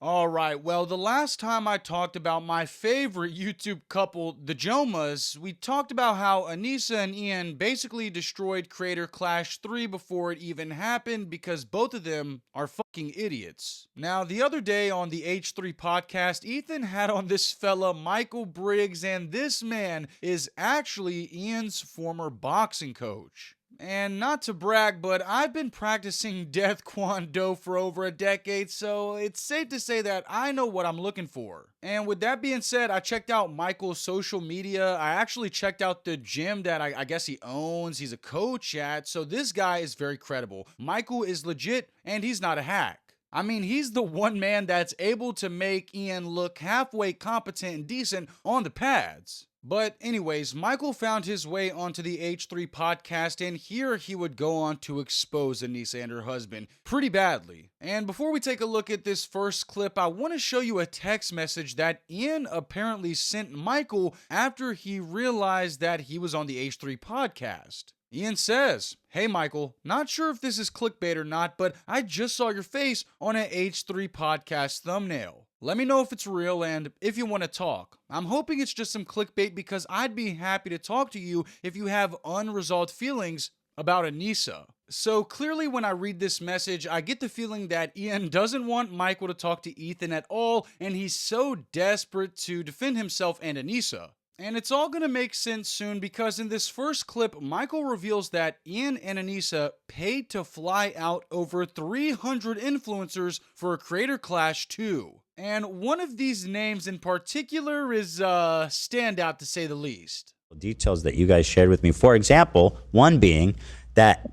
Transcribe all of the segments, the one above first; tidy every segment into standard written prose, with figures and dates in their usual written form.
Alright, well, the last time I talked about my favorite YouTube couple, the Jomas, we talked about how Anissa and Ian basically destroyed Creator Clash 3 before it even happened because both of them are fucking idiots. Now, the other day on the H3 podcast, Ethan had on this fella, Michael Briggs, and this man is actually Ian's former boxing coach. And not to brag, but I've been practicing Death Kwon Do for over a decade, so it's safe to say that I know what I'm looking for. And with that being said, I checked out Michael's social media. I actually checked out the gym that I guess he owns, he's a coach at, so this guy is very credible. Michael is legit, and he's not a hack. I mean, he's the one man that's able to make Ian look halfway competent and decent on the pads. But anyways, Michael found his way onto the H3 podcast, and here he would go on to expose Anissa and her husband pretty badly. And before we take a look at this first clip, I want to show you a text message that Ian apparently sent Michael after he realized that he was on the H3 podcast. Ian says, "Hey Michael, not sure if this is clickbait or not, but I just saw your face on an H3 podcast thumbnail. Let me know if it's real and if you want to talk. I'm hoping it's just some clickbait because I'd be happy to talk to you if you have unresolved feelings about Anissa." So clearly when I read this message, I get the feeling that Ian doesn't want Michael to talk to Ethan at all, and he's so desperate to defend himself and Anissa. And it's all gonna make sense soon because in this first clip, Michael reveals that Ian and Anissa paid to fly out over 300 influencers for a Creator Clash 2. And one of these names in particular is standout to say the least. Details that you guys shared with me. For example, one being that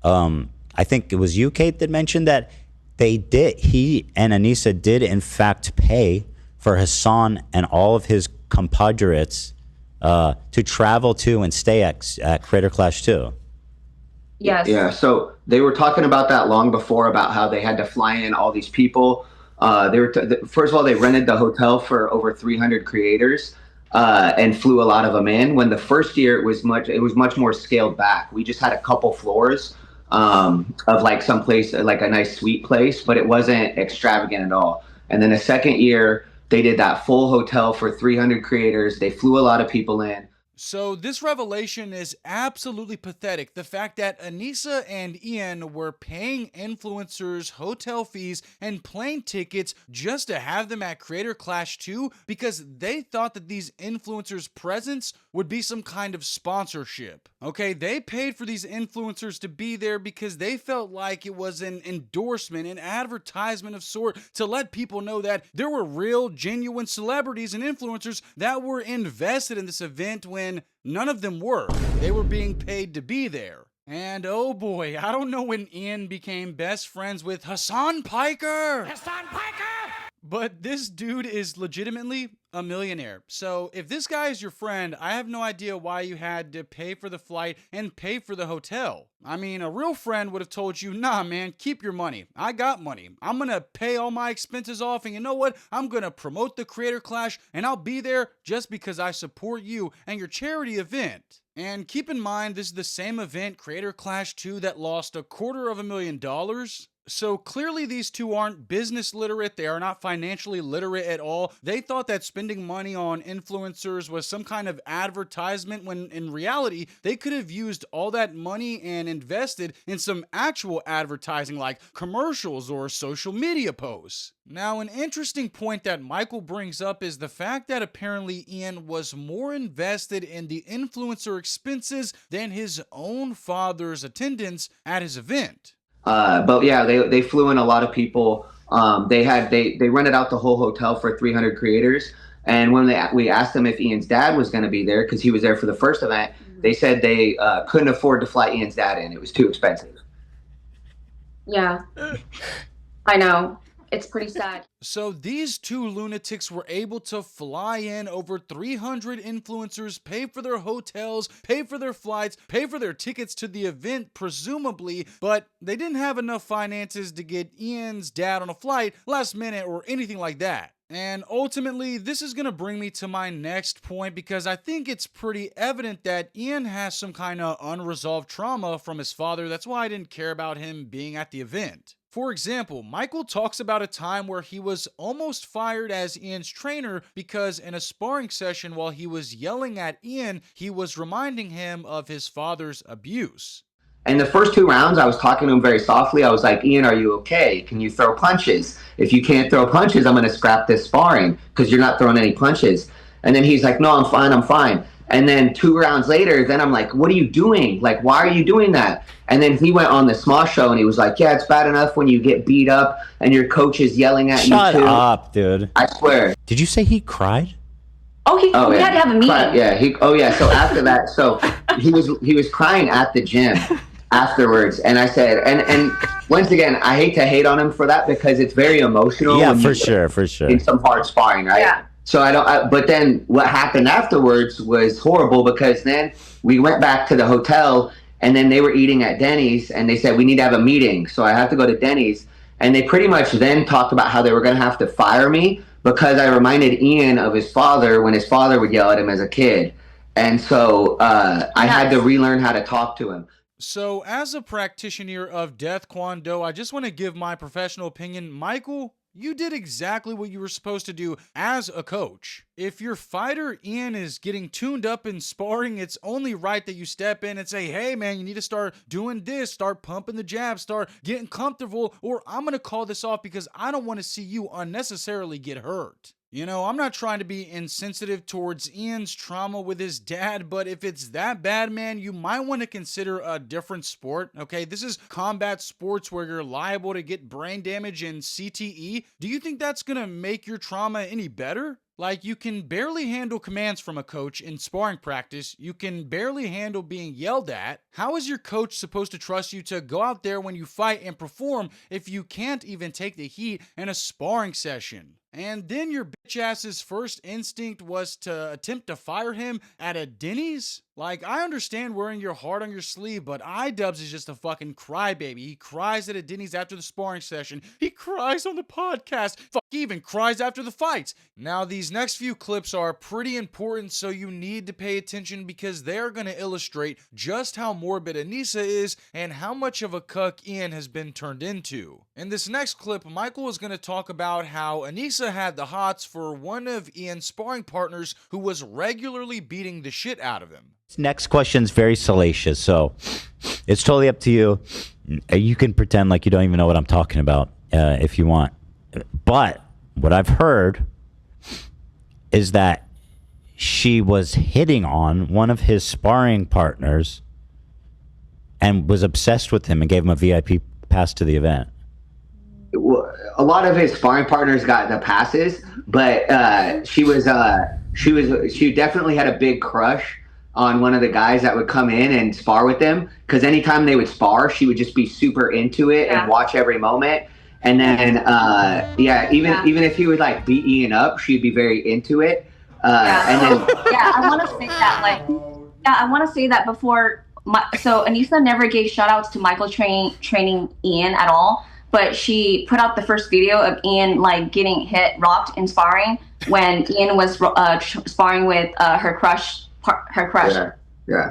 I think it was you, Kate, that mentioned that he and Anissa did in fact pay for Hassan and all of his compatriots to travel to and stay at Creator Clash 2. Yes. Yeah, so they were talking about that long before, about how they had to fly in all these people. First of all, they rented the hotel for over 300 creators and flew a lot of them in. When the first year it was much more scaled back. We just had a couple floors of like some place, like a nice suite place, but it wasn't extravagant at all. And then the second year, they did that full hotel for 300 creators. They flew a lot of people in. So this revelation is absolutely pathetic. The fact that Anissa and Ian were paying influencers hotel fees and plane tickets just to have them at Creator Clash 2 because they thought that these influencers' presence would be some kind of sponsorship. Okay, they paid for these influencers to be there because they felt like it was an endorsement, an advertisement of sort to let people know that there were real, genuine celebrities and influencers that were invested in this event when none of them were. They were being paid to be there. And oh boy, I don't know when Ian became best friends with Hassan Piker. Hassan Piker! But this dude is legitimately a millionaire. So if this guy is your friend, I have no idea why you had to pay for the flight and pay for the hotel. I mean, a real friend would have told you, nah, man, keep your money. I got money. I'm gonna pay all my expenses off, and you know what? I'm gonna promote the Creator Clash, and I'll be there just because I support you and your charity event. And keep in mind, this is the same event, Creator Clash 2, that lost $250,000. So clearly these two aren't business literate, they are not financially literate at all. They thought that spending money on influencers was some kind of advertisement when in reality, they could have used all that money and invested in some actual advertising like commercials or social media posts. Now, an interesting point that Michael brings up is the fact that apparently Ian was more invested in the influencer expenses than his own father's attendance at his event. But yeah, they flew in a lot of people. They rented out the whole hotel for 300 creators. And when we asked them if Ian's dad was going to be there, because he was there for the first event, they said they couldn't afford to fly Ian's dad in. It was too expensive. Yeah, I know. It's pretty sad. So these two lunatics were able to fly in over 300 influencers, pay for their hotels, pay for their flights, pay for their tickets to the event, presumably, but they didn't have enough finances to get Ian's dad on a flight last minute or anything like that. And ultimately, this is going to bring me to my next point because I think it's pretty evident that Ian has some kind of unresolved trauma from his father. That's why I didn't care about him being at the event. For example, Michael talks about a time where he was almost fired as Ian's trainer because in a sparring session while he was yelling at Ian, he was reminding him of his father's abuse. And the first 2 rounds, I was talking to him very softly. I was like, Ian, are you okay? Can you throw punches? If you can't throw punches, I'm going to scrap this sparring because you're not throwing any punches. And then he's like, no, I'm fine. I'm fine. And then 2 rounds later, then I'm like, what are you doing? Like, why are you doing that? And then he went on the Small Show and he was like, yeah, it's bad enough when you get beat up and your coach is yelling at you too. Shut up, dude. I swear. Did you say he cried? Oh, we had to have a meeting. So after that, so he was crying at the gym afterwards. And I said, and once again, I hate to hate on him for that because it's very emotional. Yeah, for sure. In some hard sparring, right? Yeah. So but then what happened afterwards was horrible because then we went back to the hotel and then they were eating at Denny's and they said, we need to have a meeting. So I have to go to Denny's. And they pretty much then talked about how they were going to have to fire me because I reminded Ian of his father when his father would yell at him as a kid. And so I had to relearn how to talk to him. So as a practitioner of Death Kwon Do, I just want to give my professional opinion. Michael, you did exactly what you were supposed to do as a coach. If your fighter, Ian, is getting tuned up in sparring, it's only right that you step in and say, hey, man, you need to start doing this, start pumping the jab, start getting comfortable, or I'm going to call this off because I don't want to see you unnecessarily get hurt. You know, I'm not trying to be insensitive towards Ian's trauma with his dad, but if it's that bad, man, you might want to consider a different sport, okay? This is combat sports where you're liable to get brain damage and CTE. Do you think that's going to make your trauma any better? Like, you can barely handle commands from a coach in sparring practice. You can barely handle being yelled at. How is your coach supposed to trust you to go out there when you fight and perform if you can't even take the heat in a sparring session? And then your bitch ass's first instinct was to attempt to fire him at a Denny's? Like, I understand wearing your heart on your sleeve, but IDubbbz is just a fucking crybaby. He cries at a Denny's after the sparring session. He cries on the podcast. Fuck, he even cries after the fights. Now, these next few clips are pretty important, so you need to pay attention because they're going to illustrate just how morbid Anissa is and how much of a cuck Ian has been turned into. In this next clip, Michael is going to talk about how Anissa had the hots for one of Ian's sparring partners who was regularly beating the shit out of him. This next question is very salacious, so it's totally up to you. You can pretend like you don't even know what I'm talking about if you want. But what I've heard is that she was hitting on one of his sparring partners and was obsessed with him and gave him a VIP pass to the event. A lot of his sparring partners got the passes, but she definitely had a big crush on one of the guys that would come in and spar with them, because anytime they would spar, she would just be super into it and watch every moment. And then even if he would like beat Ian up, she'd be very into it. And then I want to say that I want to say that before. So Anissa never gave shout outs to Michael training Ian at all, but she put out the first video of Ian like getting rocked in sparring when Ian was sparring with her crush.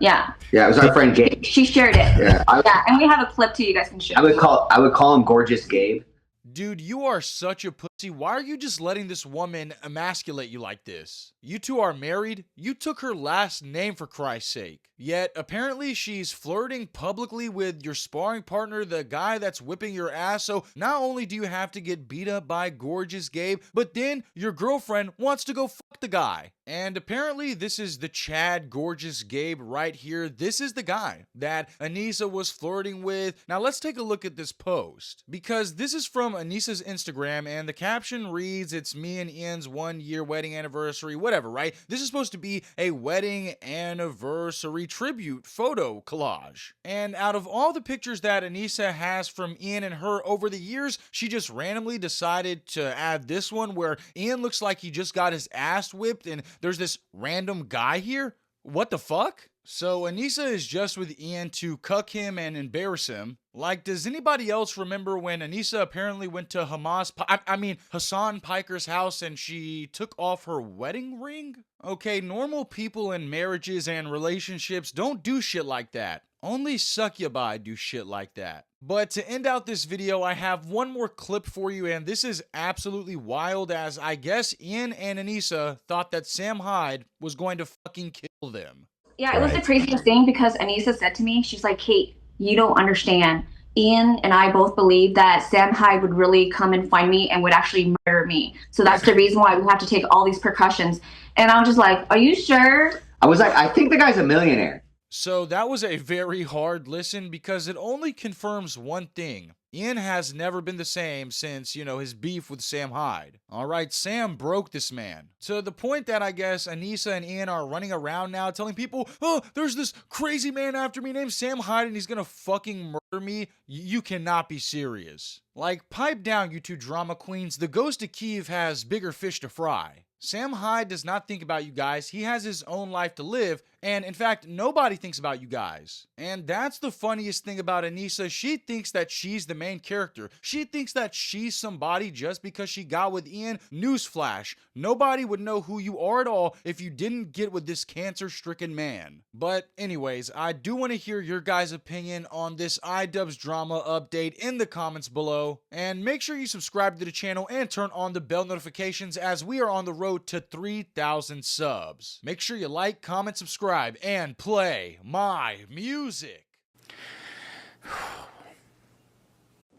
Yeah. It was our friend Gabe. She shared it. And we have a clip too. You guys can show. I would call him Gorgeous Gabe. Dude, you are such a pussy. Why are you just letting this woman emasculate you like this? You two are married. You took her last name for Christ's sake. Yet, apparently she's flirting publicly with your sparring partner, the guy that's whipping your ass. So not only do you have to get beat up by Gorgeous Gabe, but then your girlfriend wants to go fuck the guy. And apparently this is the Chad Gorgeous Gabe right here. This is the guy that Anissa was flirting with. Now let's take a look at this post, because this is from Anissa's Instagram and the caption reads, "It's me and Ian's 1-year wedding anniversary," whatever, right? This is supposed to be a wedding anniversary tribute photo collage. And out of all the pictures that Anissa has from Ian and her over the years, she just randomly decided to add this one where Ian looks like he just got his ass whipped and there's this random guy here. What the fuck? So Anissa is just with Ian to cuck him and embarrass him. Like, does anybody else remember when Anissa apparently went to Hassan Piker's house and she took off her wedding ring? Okay, normal people in marriages and relationships don't do shit like that. Only succubi do shit like that. But to end out this video, I have one more clip for you, and this is absolutely wild, as I guess Ian and Anissa thought that Sam Hyde was going to fucking kill them. Yeah, it was the craziest thing because Anissa said to me, she's like, Kate, you don't understand. Ian and I both believe that Sam Hyde would really come and find me and would actually murder me. So that's the reason why we have to take all these precautions. And I was just like, are you sure? I was like, I think the guy's a millionaire. So that was a very hard listen because it only confirms one thing. Ian has never been the same since, his beef with Sam Hyde. Alright, Sam broke this man. To the point that I guess Anissa and Ian are running around now telling people, oh, there's this crazy man after me named Sam Hyde and he's gonna fucking murder me. You cannot be serious. Like, pipe down, you two drama queens. The ghost of Kiev has bigger fish to fry. Sam Hyde does not think about you guys. He has his own life to live, and in fact, nobody thinks about you guys. And that's the funniest thing about Anissa. She thinks that she's the main character. She thinks that she's somebody just because she got with Ian. Newsflash, nobody would know who you are at all if you didn't get with this cancer-stricken man. But anyways, I do want to hear your guys' opinion on this IDubbbz drama update in the comments below. And make sure you subscribe to the channel and turn on the bell notifications as we are on the road to 3,000 subs. Make sure you like, comment, subscribe, and play my music.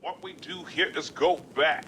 What we do here is go back.